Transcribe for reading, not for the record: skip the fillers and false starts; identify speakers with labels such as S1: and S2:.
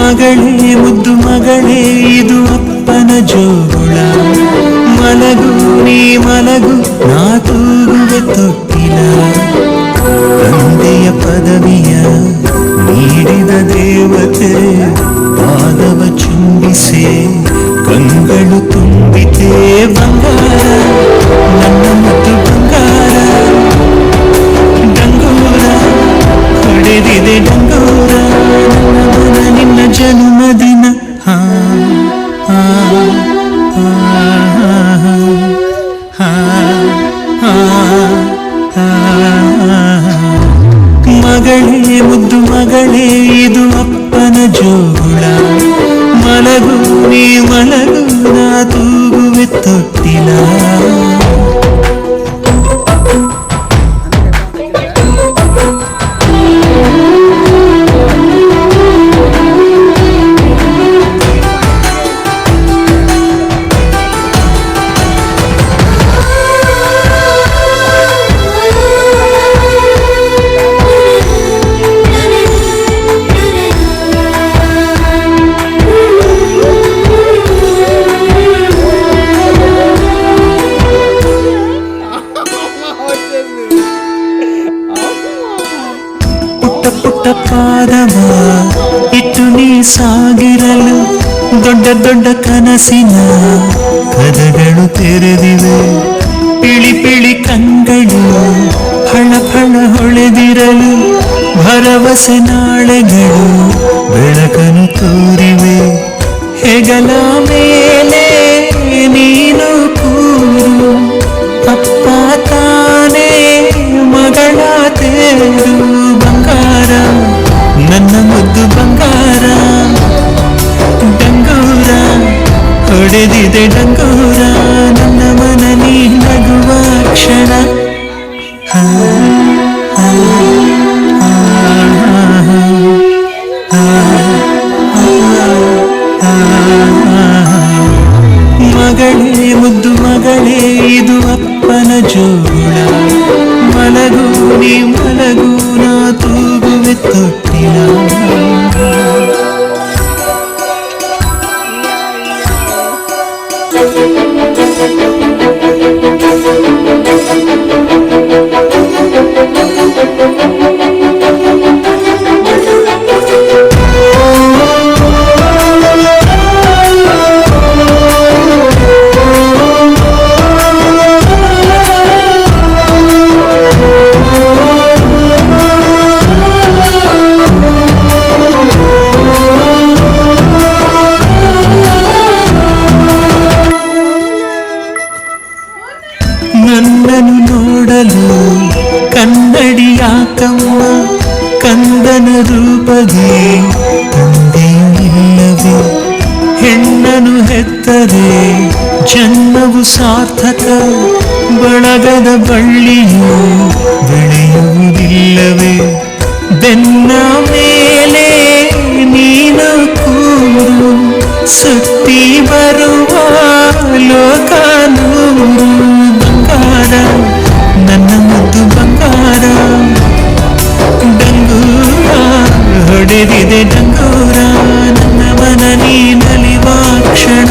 S1: ಮಗಳೇ ಮುದ್ದು ಮಗಳೇ ಇದು ಅಪ್ಪನ ಜೋಗುಳ, ಮಲಗು ನೀ ಮಲಗು ನಾ ತೂಗುವೆ ತೊಟ್ಟಿಲ. ತಂದೆಯ ಪದವಿಯ ನೀಡಿದ ದೇವತೆ ಪಾದವ ಚುಂಬಿಸೆ ಕಂಗಳು ತುಂಬಿತೆ ಬಂಗಾರ ನನ್ನ ಮುದ್ದು ಬಂಗಾರ. ಡಂಗೂರ ಹೊಡೆದಿದೆ ಡಂಗೂರ ನನ್ನ ಮನ ನಿನ್ನ ಜನ್ಮದಿನ. ಮಗಳೇ ಮುದ್ದು ಮಗಳೇ ಇದು ಅಪ್ಪನ ಜೋಗುಳ, ಮಲಗು ನೀ ಮಲಗು ನಾ ತೂಗುವೆ ತೊಟ್ಟಿಲ. ಪುಟ್ಟ ಪಾದವ ಇಟ್ಟು ನೀ ಸಾಗಿರಲು ದೊಡ್ಡ ದೊಡ್ಡ ಕನಸಿನ ಕದಗಳು ತೆರೆದಿವೆ. ಪಿಳಿ ಪಿಳಿ ಕಂಗಳು ಫಳ ಫಳ ಹೊಳೆದಿರಲು ಭರವಸೆ ನಾಳೆಗಳು ಬೆಳಕನ್ನು ತೋರಿವೆ. ಹೆಗಲ ಮೇಲೆ ನೀನು ಕೂರು ಅಪ್ಪ ತಾನೇ ಮಗಳ ತೇರು ಬಂಗಾರ ನನ್ನ ಮುದ್ದು ಬಂಗಾರ. ಡಂಗೂರ ಹೊಡೆದಿದೆ ಡಂಗೂರ ನನ್ನ ಮನ ನೀ ನಗುವ ಕ್ಷಣ. ಮಗಳೇ ಮುದ್ದು ಮಗಳೇ ಇದು ಅಪ್ಪನ ಜೋಗುಳ, ಮಲಗು ನೀ ಮಲಗು ನಾ ತೂಗುವೆ ತೊಟ್ಟಿಲ. ನನ್ನನ್ನು ನೋಡಲು ಕನ್ನಡಿಯಾಕಮ್ಮ ಕಂದನ ರೂಪದೇ ತಂದೆಯು ಇಲ್ಲವೇ. ಹೆಣ್ಣನು ಹೆತ್ತರೆ ಜನ್ಮವು ಸಾರ್ಥಕ, ಬಳಗದ ಬಳ್ಳಿಯು ಬೆಳೆಯುವುದಿಲ್ಲವೇ. ಬೆನ್ನ ಮೇಲೆ ನೀನು ಕೂರು ಸುತ್ತಿ ಬರುವ ಲೋಕ ನೂರು ಬಂಗಾರ ನನ್ನ ಮುದ್ದು ಬಂಗಾರ. ಡಂಗೂರ ಹೊಡೆದಿದೆ ಡಂಗೂರ ನನ್ನ ಮನ ನೀ ನಲಿವ ಕ್ಷಣ.